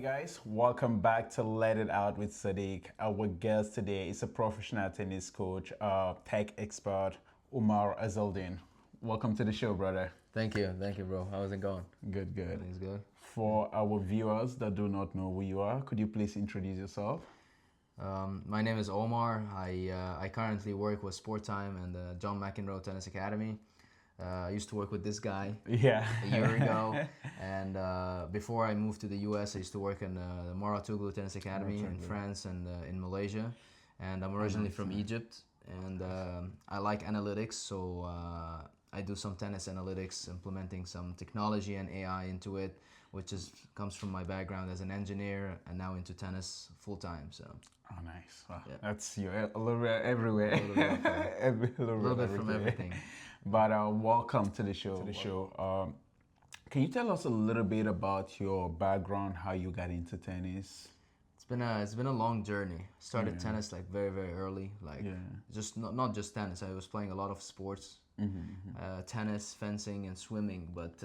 guys, welcome back to Let It Out with Sadiq. Our guest today is a professional tennis coach, tech expert, Omar Ezzeldin. Welcome to the show, brother. Thank you, bro. How's it going? Good, good. Everything's good. For our viewers that do not know who you are, could you please introduce yourself? My name is Omar. I currently work with Sport Time and the John McEnroe Tennis Academy. I used to work with this guy a year ago, and before I moved to the US, I used to work in the Mouratoglou Tennis Academy in France and in Malaysia. And I'm originally from Egypt, and I like analytics, so I do some tennis analytics, implementing some technology and AI into it, which comes from my background as an engineer and now into tennis full time. So. Oh, nice. Well, yeah. That's you a little bit everywhere. A little bit from everything. But welcome to the show. Can you tell us a little bit about your background, how you got into tennis? It's been a long journey. Started tennis like very early, just not just tennis. I was playing a lot of sports, tennis, fencing, and swimming. But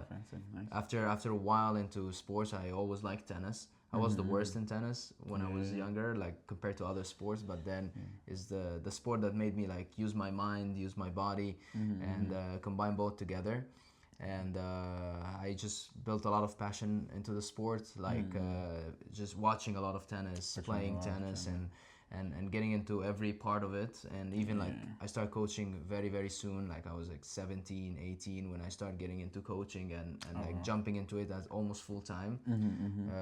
fencing, nice. after a while into sports, I always liked tennis. I was the worst in tennis when I was younger, like compared to other sports. But then is the sport that made me like use my mind, use my body, and combine both together. And I just built a lot of passion into the sport, like just watching a lot of tennis, playing tennis, and getting into every part of it. And even like I started coaching very soon, like I was like 17, 18 when I started getting into coaching and like jumping into it as almost full time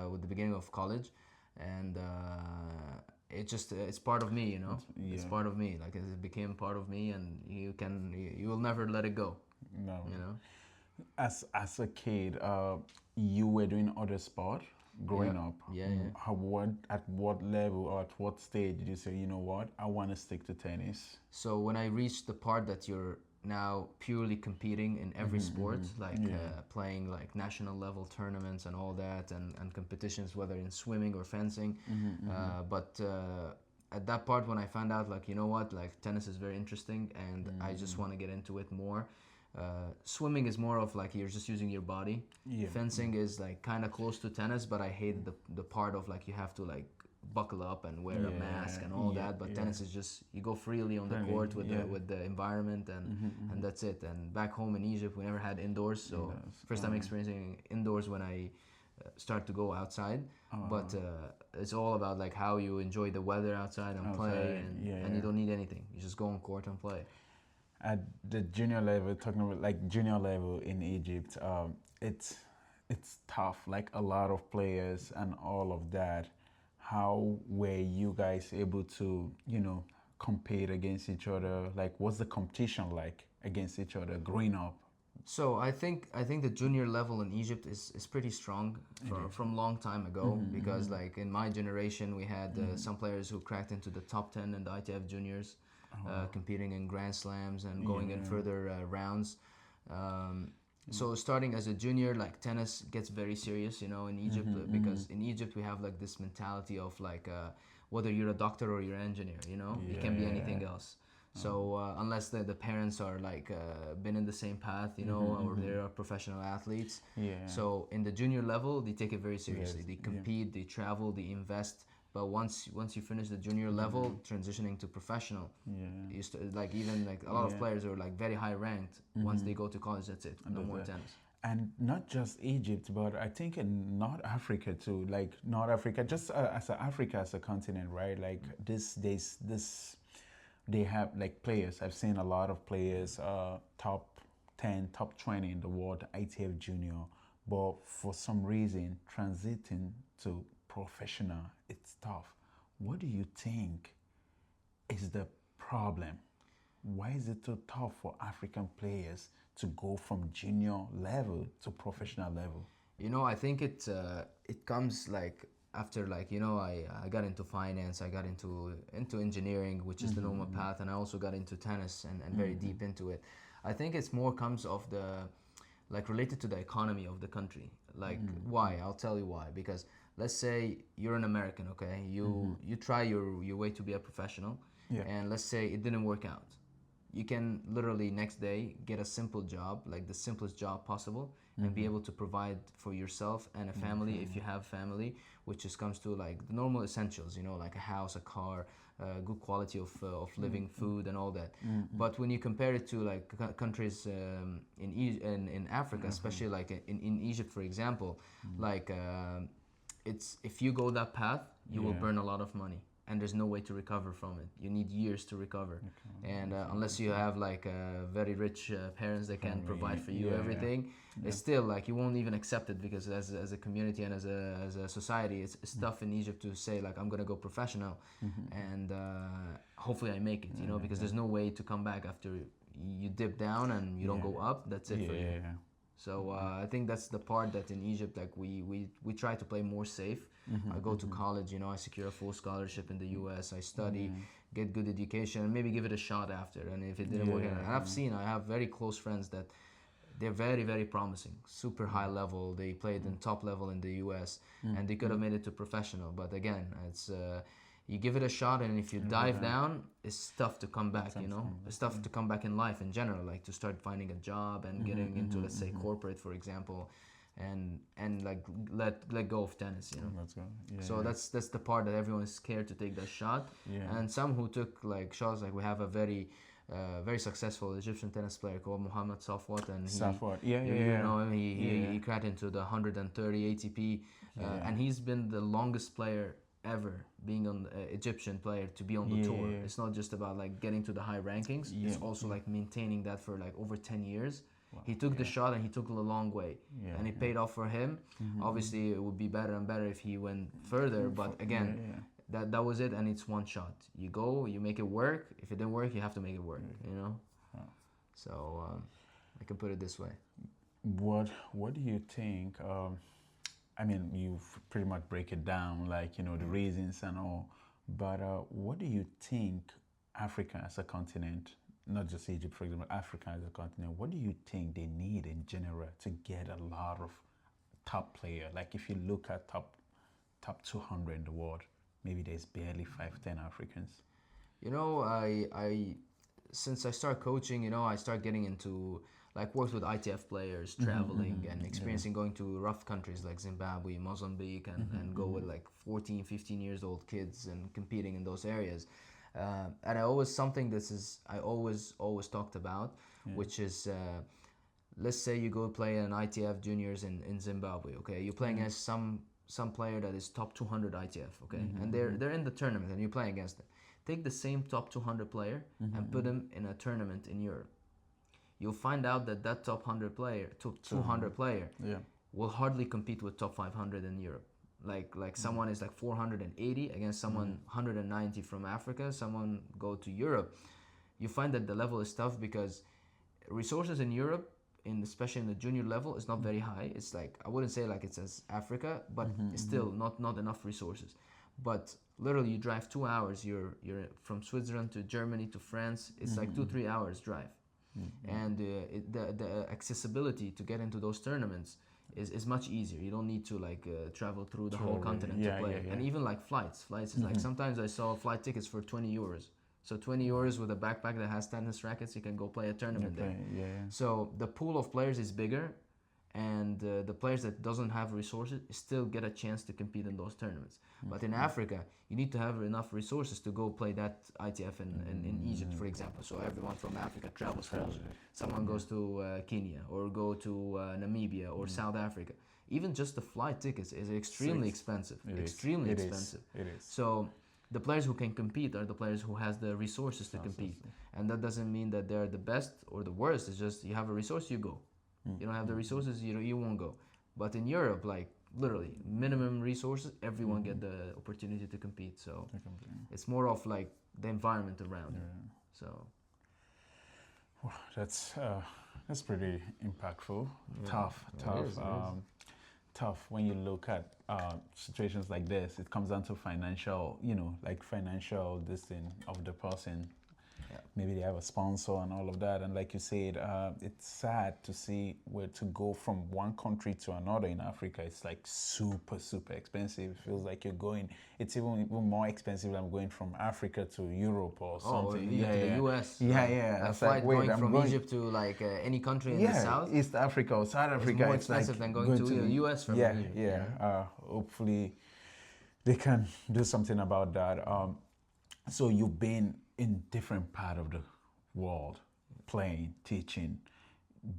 with the beginning of college. And it's part of me, you know. It's part of me, like it became part of me, and you will never let it go. No. You know. As a kid, you were doing other sport growing up. At what level or at what stage did you say, you know what, I want to stick to tennis? So when I reached the part that you're now purely competing in every sport, like playing like national level tournaments and all that, and competitions, whether in swimming or fencing. But at that part when I found out, like, you know what, like tennis is very interesting and I just want to get into it more. Swimming is more of like you're just using your body. Fencing is like kind of close to tennis, but I hate the part of like you have to like buckle up and wear a mask and all that. But tennis is just you go freely on the court with the environment and that's it. And back home in Egypt, we never had indoors, so first time experiencing indoors when I start to go outside. But it's all about like how you enjoy the weather outside and play, and you don't need anything. You just go on court and play. At the junior level, talking about like junior level in Egypt, it's tough, like a lot of players and all of that. How were you guys able to, you know, compete against each other? Like, what's the competition like against each other growing up? So I think the junior level in Egypt is pretty strong from long time ago, because like in my generation we had some players who cracked into the top 10 in the ITF juniors. Competing in Grand Slams and going in further rounds. So starting as a junior, like tennis gets very serious, you know, in Egypt, because in Egypt we have like this mentality of like whether you're a doctor or you're an engineer, you know, you can be anything else. So unless the parents are like been in the same path, you know, or they are professional athletes. So in the junior level, they take it very seriously. They compete, they travel, they invest. But once you finish the junior level, transitioning to professional, you like even like a lot of players are like very high ranked. Once they go to college, that's it. No more tennis. And not just Egypt, but I think in North Africa too. Like North Africa, just as Africa as a continent, right? Like they have like players. I've seen a lot of players, top 10, top 20 in the world, ITF junior. But for some reason, transiting to professional, it's tough. What do you think is the problem? Why is it so tough for African players to go from junior level to professional level? You know, I think it comes like after, like, you know, I got into finance, I got into engineering, which is the normal path, and I also got into tennis and very deep into it. I think it's more comes of the like related to the economy of the country. Like why? I'll tell you why. Because let's say you're an American, okay? You try your way to be a professional, and let's say it didn't work out. you can literally next day get a simple job, like the simplest job possible, and be able to provide for yourself and a family if you have family, which just comes to like the normal essentials, you know, like a house, a car, good quality of living, food, and all that. But when you compare it to like countries in Africa, especially like in Egypt, for example, like it's if you go that path, you will burn a lot of money, and there's no way to recover from it. You need years to recover, and unless you have like very rich parents that can provide for you everything, it's still like you won't even accept it, because as a community and as a society, it's tough in Egypt to say like I'm gonna go professional, and hopefully I make it, you know, because there's no way to come back after you dip down and you don't go up. That's it for you. So I think that's the part that in Egypt, like we try to play more safe. I go to college, you know, I secure a full scholarship in the US, I study, get good education, and maybe give it a shot after. And if it didn't work out, and I have very close friends that they're very, very promising, super high level. They played in top level in the US, and they could have made it to professional. But again, it's you give it a shot, and if you dive down, it's tough to come back, you know. It's tough to come back in life in general, like to start finding a job and getting into, let's say, corporate, for example, and like let go of tennis, you know. Let's go. So that's the part that everyone is scared to take that shot. And some who took like shots, like we have a very successful Egyptian tennis player called Mohamed Safwat, and you know him. He cracked into the 130 ATP, and he's been the longest player ever being on Egyptian player to be on the tour. It's not just about like getting to the high rankings. It's also like maintaining that for like over 10 years. Wow. He took the shot, and he took it a long way, and it paid off for him. Obviously, it would be better and better if he went further, but again, that was it, and it's one shot. You go, you make it work. If it didn't work, you have to make it work, you know. So I can put it this way. What do you think? I mean, you've pretty much break it down, like, you know, the reasons and all. But what do you think Africa as a continent, not just Egypt, for example, Africa as a continent, what do you think they need in general to get a lot of top player? Like if you look at top 200 in the world, maybe there's barely 5-10 Africans. You know, I since I start coaching, you know, I start getting into like worked with ITF players, traveling and experiencing going to rough countries like Zimbabwe, Mozambique, and go with like 14, 15 years old kids and competing in those areas. And I always, something I always talked about, which is, let's say you go play an ITF juniors in Zimbabwe, okay? You're playing against some player that is top 200 ITF, okay? And they're in the tournament and you're playing against them. Take the same top 200 player and put him in a tournament in Europe. You'll find out that top 200 player will hardly compete with top 500 in Europe. Like someone is like 480 against someone 190 from Africa, someone go to Europe. You find that the level is tough because resources in Europe, especially in the junior level, is not very high. It's like, I wouldn't say like it's as Africa, but it's still not enough resources. But literally you drive 2 hours, you're from Switzerland to Germany to France, it's like 2-3 hours drive. And the accessibility to get into those tournaments is much easier. You don't need to like travel through the whole continent to play. And even like flights is like, sometimes I saw flight tickets for 20 euros. So 20 euros with a backpack that has tennis rackets, you can go play a tournament there. So the pool of players is bigger, and the players that doesn't have resources still get a chance to compete in those tournaments. But in Africa, you need to have enough resources to go play that ITF in Egypt, for example. So everyone from Africa travels for it. Someone goes to Kenya or go to Namibia or South Africa. Even just the flight tickets is extremely expensive. Extremely expensive. It is. So the players who can compete are the players who has the resources to compete. And that doesn't mean that they're the best or the worst. It's just you have a resource, you go. You don't have the resources, you won't go. But in Europe, like literally minimum resources, everyone get the opportunity to compete. So it's more of like the environment around it. So well, that's pretty impactful. Tough. Tough when you look at situations like this. It comes down to financial, you know, like financial this thing of the person. Maybe they have a sponsor and all of that. And like you said, it's sad to see where to go from one country to another in Africa. It's like super, super expensive. It feels like you're going, it's even more expensive than going from Africa to Europe or something. Or even to the US. Yeah, like, yeah. A It's flight like, wait, going I'm from going, Egypt to like any country in the south East Africa or South Africa. is more it's expensive like than going to the the US from yeah, here. yeah. Hopefully they can do something about that. So you've been in different part of the world, playing, teaching,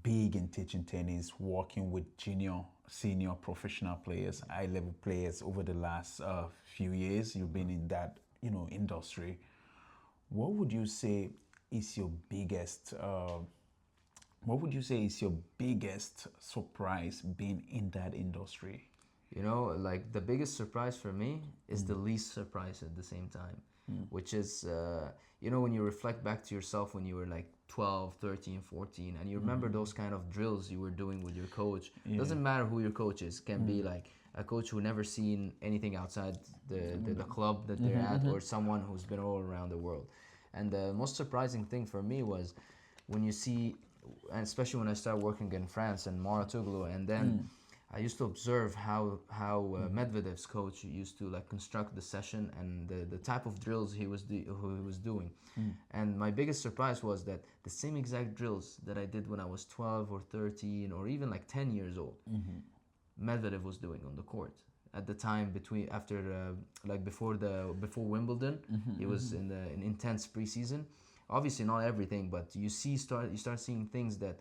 big in teaching tennis, working with junior, senior professional players, high-level players over the last few years. You've been in that, industry. What would you say is your biggest? What would you say is your biggest surprise being in that industry? Like the biggest surprise for me is the least surprise at the same time, which is, when you reflect back to yourself when you were like 12, 13, 14, and you remember those kind of drills you were doing with your coach. Doesn't matter who your coach is, can be like a coach who never seen anything outside the club that they're at, or someone who's been all around the world. And the most surprising thing for me was when you see, and especially when I started working in France and Mouratoglou, and then I used to observe how Medvedev's coach used to like construct the session and the type of drills he was doing. And my biggest surprise was that the same exact drills that I did when I was 12 or 13 or even like 10 years old, Medvedev was doing on the court. At the time before Wimbledon, he was in an intense preseason. Obviously not everything, but you start seeing things that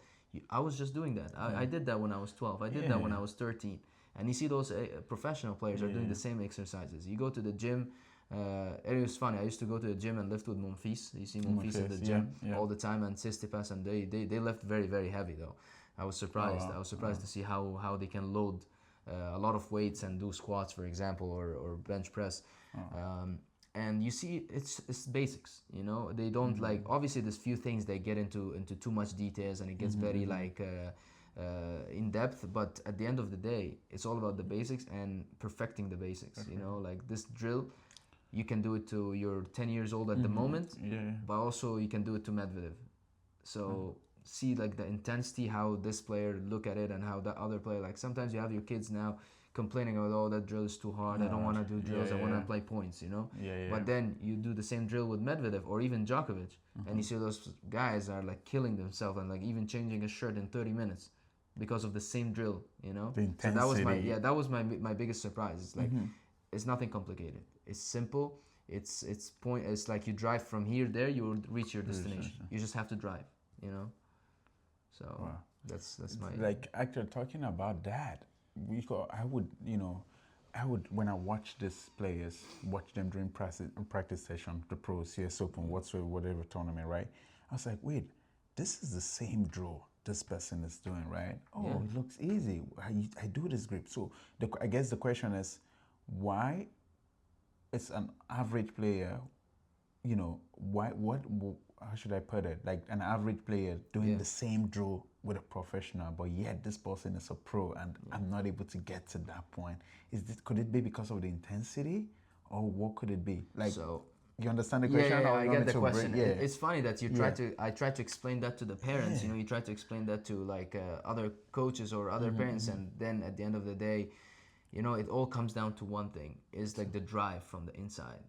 I was just doing that. I did that when I was 12. I did that when I was 13. And you see those professional players are doing the same exercises. You go to the gym. It was funny. I used to go to the gym and lift with Monfils. You see Monfils at the gym all the time, and Tsitsipas, and they lift very, very heavy though. I was surprised. I was surprised to see how they can load a lot of weights and do squats, for example, or bench press. And you see, it's basics. They don't like. Obviously, there's few things they get into too much details, and it gets very like in depth. But at the end of the day, it's all about the basics and perfecting the basics. Like this drill, you can do it to you're 10 years old at the moment, but also you can do it to Medvedev. So see like the intensity, how this player look at it, and how that other player. Like sometimes you have your kids now complaining about, oh, that drill is too hard, I don't want to do drills, I want to play points, But then you do the same drill with Medvedev or even Djokovic, and you see those guys are like killing themselves and like even changing a shirt in 30 minutes because of the same drill, The intensity. So that was my biggest surprise. It's like it's nothing complicated. It's simple. It's like you drive from here there, you will reach your destination. You just have to drive, So that's my like actually talking about that. I would when I watch these players, watch them during practice session, the pros, US Open, whatever tournament, right? I was like, wait, this is the same drill this person is doing, right? Oh, it looks easy. I do this grip. So I guess the question is, why it's an average player, how should I put it? Like an average player doing the same drill with a professional, but yet this person is a pro, and I'm not able to get to that point. Could it be because of the intensity, or what could it be? Like, so, you understand the question? Yeah, I get the question. It's funny that I try to explain that to the parents. You try to explain that to like other coaches or other parents, and then at the end of the day, it all comes down to one thing. It's like the drive from the inside.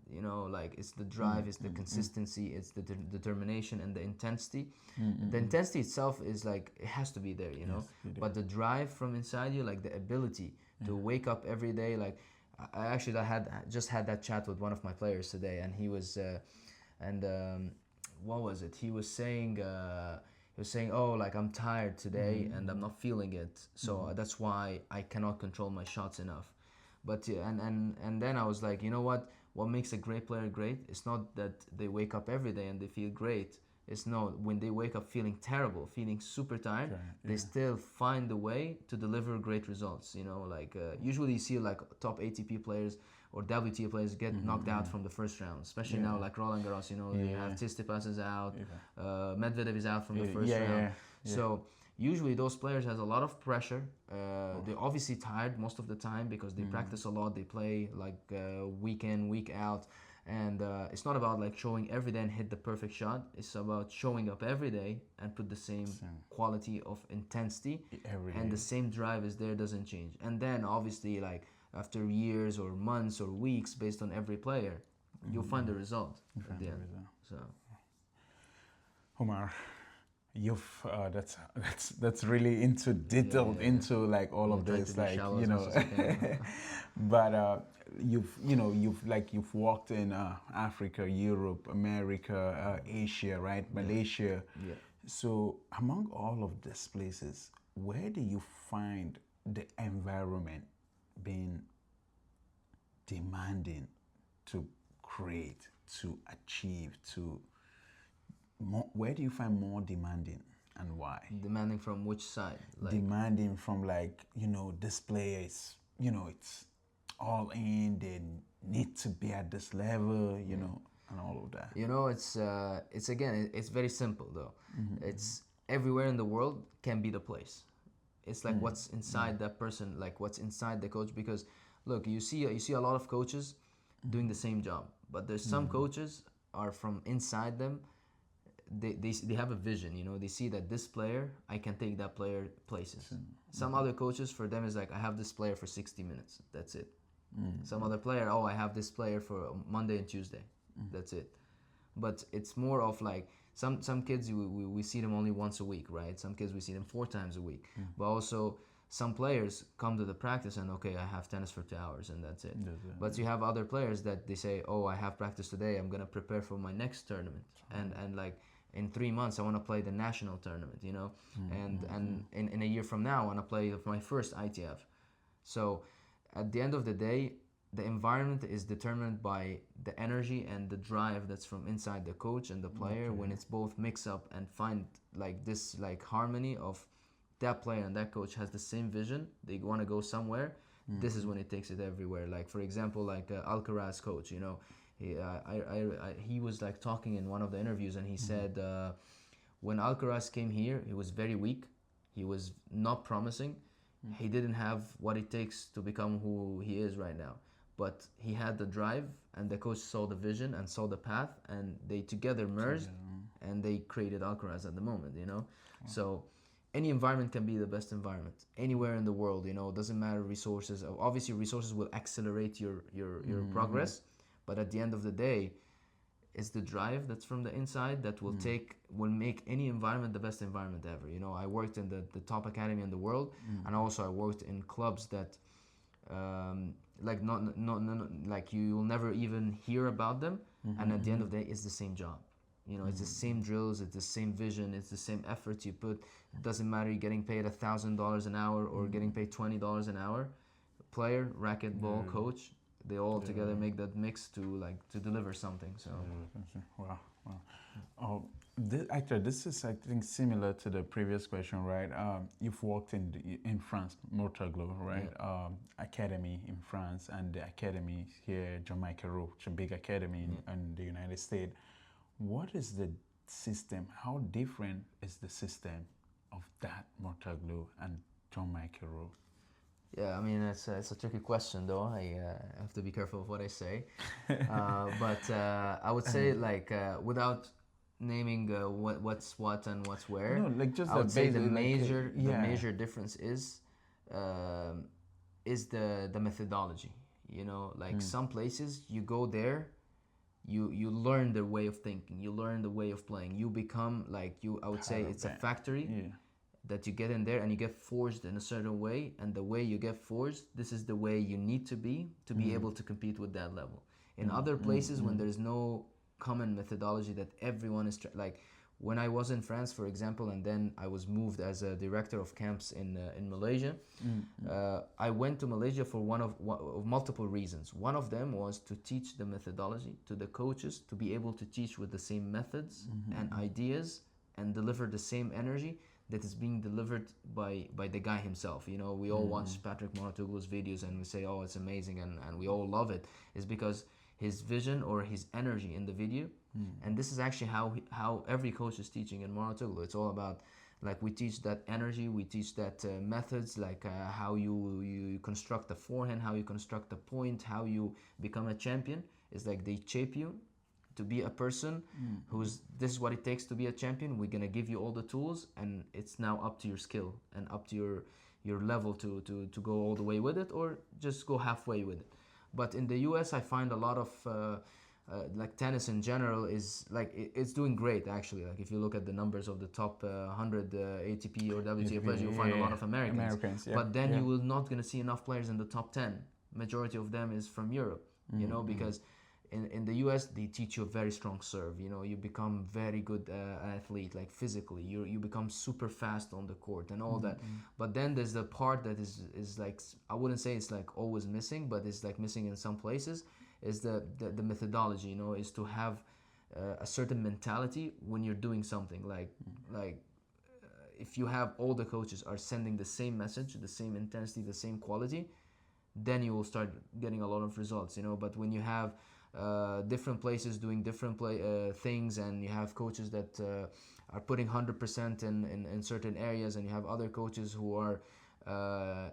Like it's the drive, it's the consistency, it's the determination and the intensity. The intensity itself is like, it has to be there, But the drive from inside you, like the ability to wake up every day. Like I just had that chat with one of my players today, and he was, what was it? He was saying, oh, like I'm tired today and I'm not feeling it, so that's why I cannot control my shots enough. But and then I was like, what makes a great player great? It's not that they wake up every day and they feel great. It's when they wake up feeling terrible, feeling super tired, they still find a way to deliver great results. Usually you see like top ATP players or WTA players get knocked out from the first round, especially now like Roland Garros. You have Tsitsipas is out, Medvedev is out from the first round. So usually those players has a lot of pressure. They're obviously tired most of the time because they practice a lot. They play like week in, week out, And it's not about like showing every day and hit the perfect shot. It's about showing up every day and put the same quality of intensity, Every and day. the same drive is there, doesn't change. And then obviously, like after years or months or weeks, based on every player, you'll find the result at the end. So Omar, you've that's really into detailed into like all of try to this, be like shallow you as know. much as I can. But you've walked in Africa, Europe, America, Asia, right? Malaysia. Yeah. So among all of these places, where do you find the environment being demanding to create, to achieve, to more, where do you find more demanding and why? Demanding from which side? Like Demanding from like, this player is, it's all in, they need to be at this level, and all of that. it's again, it's very simple though. It's everywhere in the world can be the place. It's like what's inside that person, like what's inside the coach. Because look, you see a lot of coaches doing the same job, but there's some coaches are from inside them. They have a vision, they see that this player, I can take that player places. Some other coaches, for them is like, I have this player for 60 minutes, that's it. Some other player, I have this player for Monday and Tuesday, that's it. But it's more of like some kids we see them only once a week, right? Some kids we see them 4 times a week. But also some players come to the practice and okay, I have tennis for 2 hours and that's it. But you have other players that they say, I have practice today, I'm gonna prepare for my next tournament, and like in 3 months I want to play the national tournament, and in a year from now I want to play my first ITF. So at the end of the day, the environment is determined by the energy and the drive that's from inside the coach and the player. When it's both mix up and find like this like harmony of that player and that coach has the same vision, they want to go somewhere, this is when it takes it everywhere. Like for example, like Alcaraz coach, he was like talking in one of the interviews, and he said when Alcaraz came here, he was very weak, he was not promising, he didn't have what it takes to become who he is right now, but he had the drive, and the coach saw the vision and saw the path, and they together merged and they created Alcaraz at the moment. So any environment can be the best environment anywhere in the world. Doesn't matter resources. Obviously resources will accelerate your progress, but at the end of the day, it's the drive that's from the inside that will make any environment the best environment ever. I worked in the top academy in the world, and also I worked in clubs that like not like you will never even hear about them, and at the end of the day, it's the same job. It's the same drills, it's the same vision, it's the same effort you put. It doesn't matter you're getting paid $1,000 an hour or getting paid $20 an hour. Player, racket, ball, coach, they all together make that mix to deliver something. So wow. This is, I think, similar to the previous question, right? You've worked in France, Mouratoglou, right? Academy in France, and the academy here, Jamaica Road, which is a big academy in the United States. What is the system? How different is the system of that Mouratoglou and Jamaica Road? Yeah, I mean, it's a tricky question, though. I have to be careful of what I say. But I would say, without naming what's what and what's where, No, like just I would say the basic, the major difference is the methodology. Some places you go there, you learn their way of thinking, you learn the way of playing, you become I would say it's a factory. That you get in there and you get forged in a certain way, and the way you get forged, this is the way you need to be able to compete with that level. In other places, when there's no common methodology that everyone is like, when I was in France, for example, and then I was moved as a director of camps in Malaysia. I went to Malaysia for one of multiple reasons. One of them was to teach the methodology to the coaches, to be able to teach with the same methods and ideas and deliver the same energy that is being delivered by the guy himself. We all watch Patrick Mouratoglou's videos and we say, it's amazing, and we all love it. It's because his vision or his energy in the video. And this is actually how every coach is teaching in Mouratoglou. It's all about, we teach that energy, we teach that methods, how you construct the forehand, how you construct the point, how you become a champion. It's like they shape you to be a person who's, this is what it takes to be a champion. We're gonna give you all the tools, and it's now up to your skill and up to your level to go all the way with it, or just go halfway with it. But in the US, I find a lot of like tennis in general is like it's doing great actually. Like if you look at the numbers of the top 100 ATP or WTA players, you'll find a lot of Americans. But then you will not gonna see enough players in the top 10. Majority of them is from Europe, you know, because in the US they teach you a very strong serve. You know, you become very good athlete, like physically. You become super fast on the court and all that. But then there's the part that is like, I wouldn't say it's like always missing, but it's like missing in some places. Is the methodology, you know, is to have a certain mentality when you're doing something. Like if you have all the coaches are sending the same message, the same intensity, the same quality, then you will start getting a lot of results, you know. But when you have different places doing different things, and you have coaches that are putting 100% in certain areas, and you have other coaches who are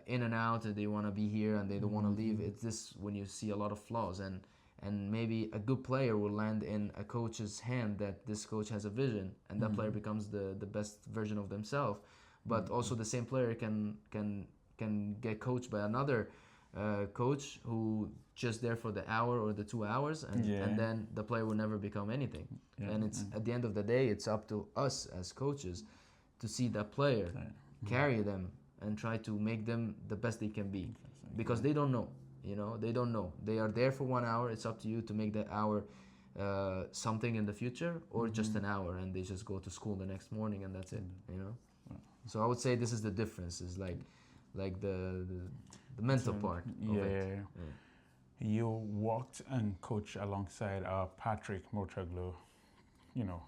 in and out, and they want to be here and they don't want to leave. It's this when you see a lot of flaws, and maybe a good player will land in a coach's hand that this coach has a vision, and that player becomes the best version of themselves. But also the same player can get coached by another coach who just there for the hour or the 2 hours, and then the player will never become anything. And it's at the end of the day, it's up to us as coaches to see that player, carry them, and try to make them the best they can be, because they don't know, you know, they don't know. They are there for 1 hour. It's up to you to make that hour something in the future, or just an hour, and they just go to school the next morning and that's it, you know. So I would say this is the difference, is like the mental part of it. You worked and coached alongside Patrick Mouratoglou, you know,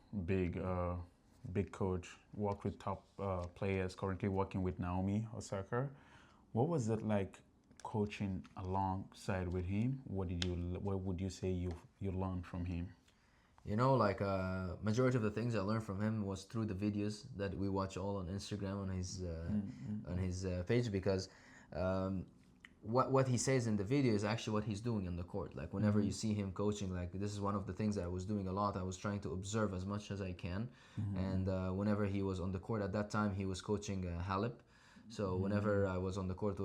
big coach, worked with top players, currently working with Naomi Osaka. What was it like coaching alongside with him? What would you say you learned from him? You know, like majority of the things I learned from him was through the videos that we watch all on Instagram on his page, because what he says in the video is actually what he's doing on the court. Like whenever you see him coaching, like this is one of the things that I was doing a lot. I was trying to observe as much as I can, and whenever he was on the court, at that time he was coaching Halep. So whenever I was on the court,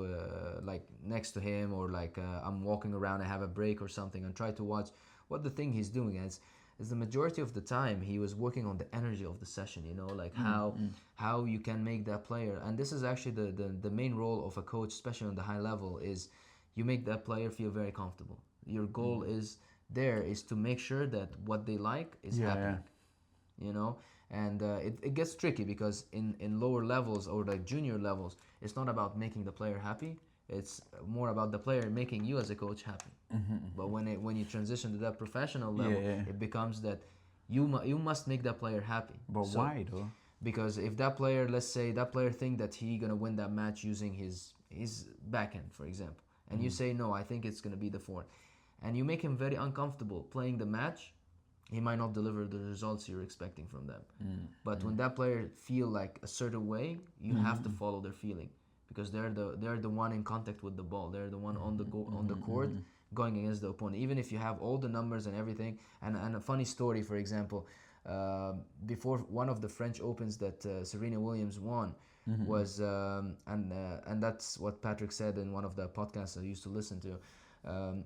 like next to him, or like I'm walking around, I have a break or something, and try to watch what the thing he's doing is the majority of the time he was working on the energy of the session, you know, like how you can make that player. And this is actually the main role of a coach, especially on the high level, is you make that player feel very comfortable. Your goal is to make sure that what they like is happening, you know. And it gets tricky, because in lower levels or like junior levels, it's not about making the player happy. It's more about the player making you as a coach happy. But when you transition to that professional level, it becomes that you must make that player happy. But why though? Because if that player, let's say that player think that he gonna win that match using his backhand, for example, and you say no, I think it's gonna be the forehand, and you make him very uncomfortable playing the match, he might not deliver the results you're expecting from them. But when that player feel like a certain way, you have to follow their feeling, because they're the one in contact with the ball. They're the one on the court going against the opponent. Even if you have all the numbers and everything. And a funny story, for example, before one of the French Opens that Serena Williams won was, and that's what Patrick said in one of the podcasts I used to listen to.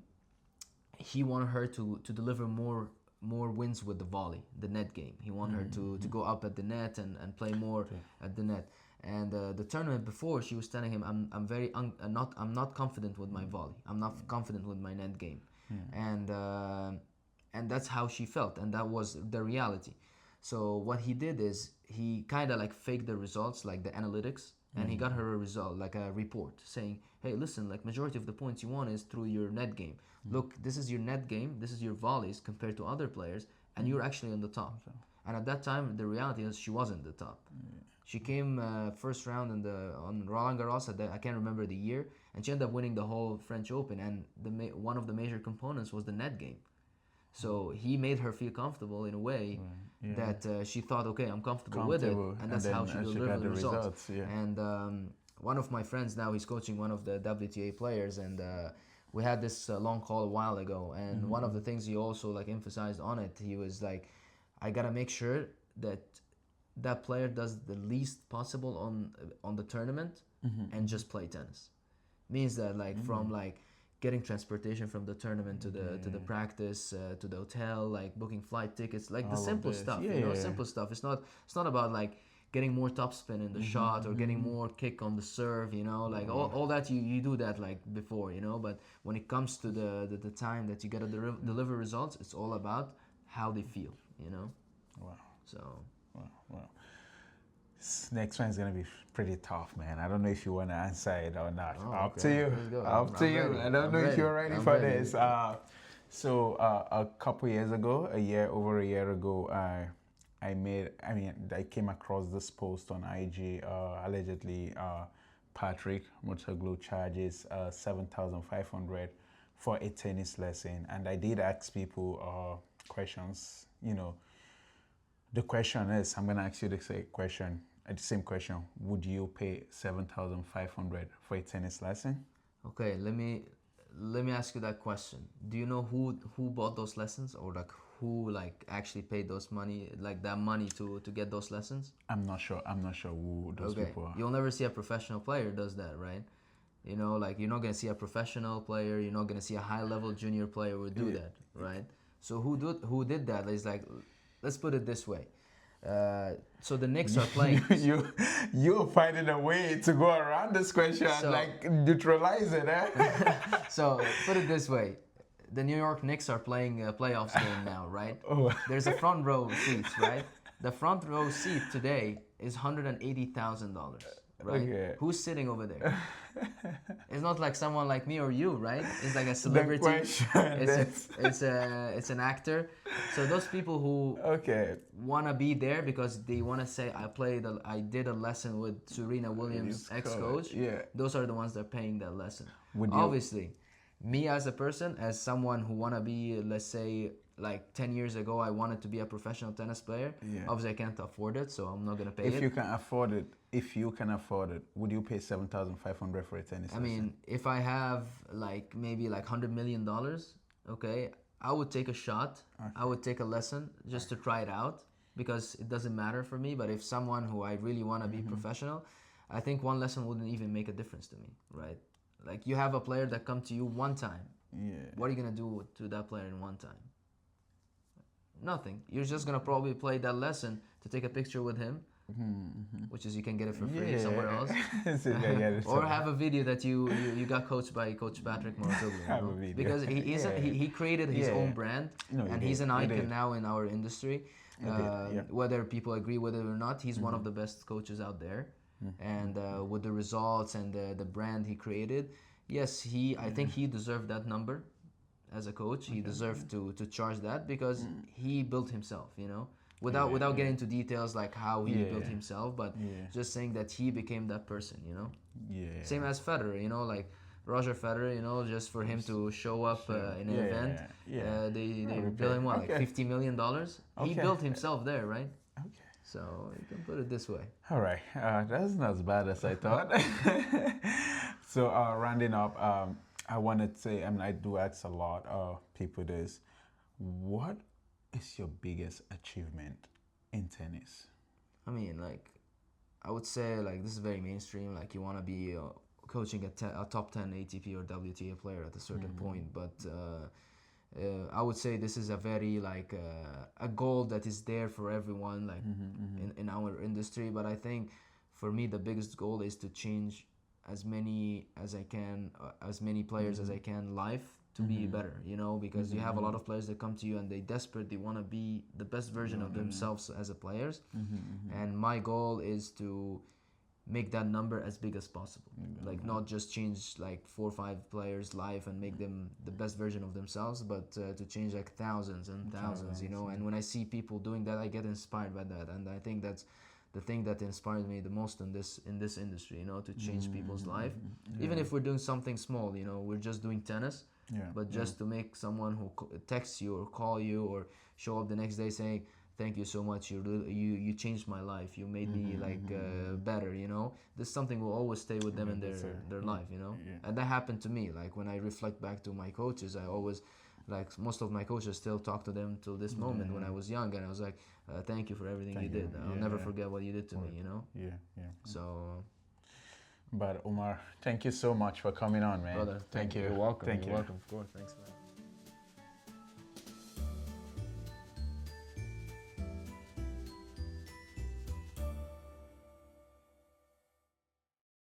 He wanted her to deliver more wins with the volley, the net game. He wanted her to go up at the net and play more at the net. And the tournament before, she was telling him, I'm not confident with my volley. I'm not confident with my net game. And that's how she felt, and that was the reality. So what he did is he kind of like faked the results, like the analytics, and he got her a result, like a report saying, hey, listen, like majority of the points you won is through your net game. Look, this is your net game, this is your volleys compared to other players, and you're actually on the top. And at that time, the reality is she wasn't the top. She came first round on Roland Garros, I can't remember the year, and she ended up winning the whole French Open, and one of the major components was the net game. So he made her feel comfortable in a way that she thought, okay, I'm comfortable with it, and that's how she delivered the results. And one of my friends now, he's coaching one of the WTA players, and we had this long call a while ago, and one of the things he also like emphasized on it, he was like, I gotta make sure that that player does the least possible on the tournament and just play tennis. Means that like from like getting transportation from the tournament to the practice to the hotel, like booking flight tickets, like the simple stuff, simple stuff. It's not about like getting more topspin in the shot or getting more kick on the serve, like all that you do that like before, but when it comes to the time that you gotta deliver results, it's all about how they feel, Wow. So Wow. This next one's gonna be pretty tough, man. I don't know if you want to answer it or not. Up to you. Let's go. Up to you. Ready. I don't know if you're ready for this. So a couple years ago, over a year ago, I came across this post on IG. Allegedly, Patrick Mouratoglou charges 7,500 for a tennis lesson, and I did ask people questions. The question is, I'm gonna ask you the same question. Would you pay 7,500 for a tennis lesson? Okay, let me ask you that question. Do you know who bought those lessons, or like who like actually paid that money to get those lessons? I'm not sure who those people are. You'll never see a professional player does that, right? Like you're not gonna see a professional player, you're not gonna see a high level junior player would do that, right? So who did that? It's like, let's put it this way. So the Knicks are playing. You're finding a way to go around this question, like neutralize it, eh? So put it this way. The New York Knicks are playing a playoffs game now, right? Oh. There's a front row seats, right? The front row seat today is $180,000, right? Okay. Who's sitting over there? It's not like someone like me or you, right? It's like a celebrity. It's an actor. So those people who wanna be there because they wanna say I did a lesson with Serena Williams, ex-coach. Yeah. Those are the ones that are paying that lesson. Obviously, me as a person, as someone who wanna be, let's say, like 10 years ago, I wanted to be a professional tennis player. Yeah. Obviously, I can't afford it, so I'm not gonna pay it. If you can afford it, would you pay 7,500 for a tennis lesson? I mean, if I have like maybe like $100 million, okay, I would take a shot. Okay. I would take a lesson just to try it out because it doesn't matter for me. But if someone who I really want to be professional, I think one lesson wouldn't even make a difference to me, right? Like you have a player that come to you one time. Yeah. What are you gonna do to that player in one time? Nothing. You're just gonna probably play that lesson to take a picture with him, which is you can get it for free somewhere else, or have a video that you got coached by Coach Patrick Mouratoglou, because he created his own brand, and he's an icon now in our industry. Whether people agree with it or not, he's one of the best coaches out there, and with the results and the brand he created, yes, I think he deserved that number. As a coach, he deserved to charge that because he built himself, without getting into details like how he built himself, but just saying that he became that person, Same as Federer, like Roger Federer, just for him to show up in an event, they bill him like $50 million. He built himself there, right? Okay. So you can put it this way. All right, that's not as bad as I thought. So rounding up. I wanted to say, I do ask a lot of people this. What is your biggest achievement in tennis? I mean, like, I would say, like, this is very mainstream. Like, you want to be coaching a top 10 ATP or WTA player at a certain point. But I would say this is a very, like, a goal that is there for everyone, like, in our industry. But I think, for me, the biggest goal is to change as many players as I can live to be better, because you have a lot of players that come to you and they desperately want to be the best version of themselves as a players, and my goal is to make that number as big as possible, like not just change like 4 or 5 players live and make them the best version of themselves, but to change like thousands and thousands, and when I see people doing that, I get inspired by that, and I think that's the thing that inspired me the most in this industry, to change people's life. Even if we're doing something small, we're just doing tennis, but just to make someone who texts you or call you or show up the next day saying, thank you so much. You changed my life. You made me like better. You know, this something will always stay with them in their life. You know, and that happened to me. Like when I reflect back to my coaches, I always, like most of my coaches, still talk to them till this moment. When I was young, and I was like, thank you for everything you did. I'll never forget what you did to me. You know. Yeah. So. But Omar, thank you so much for coming on, man. Brother, thank you. You're welcome. Thank you. Welcome. Of course. Thanks, man.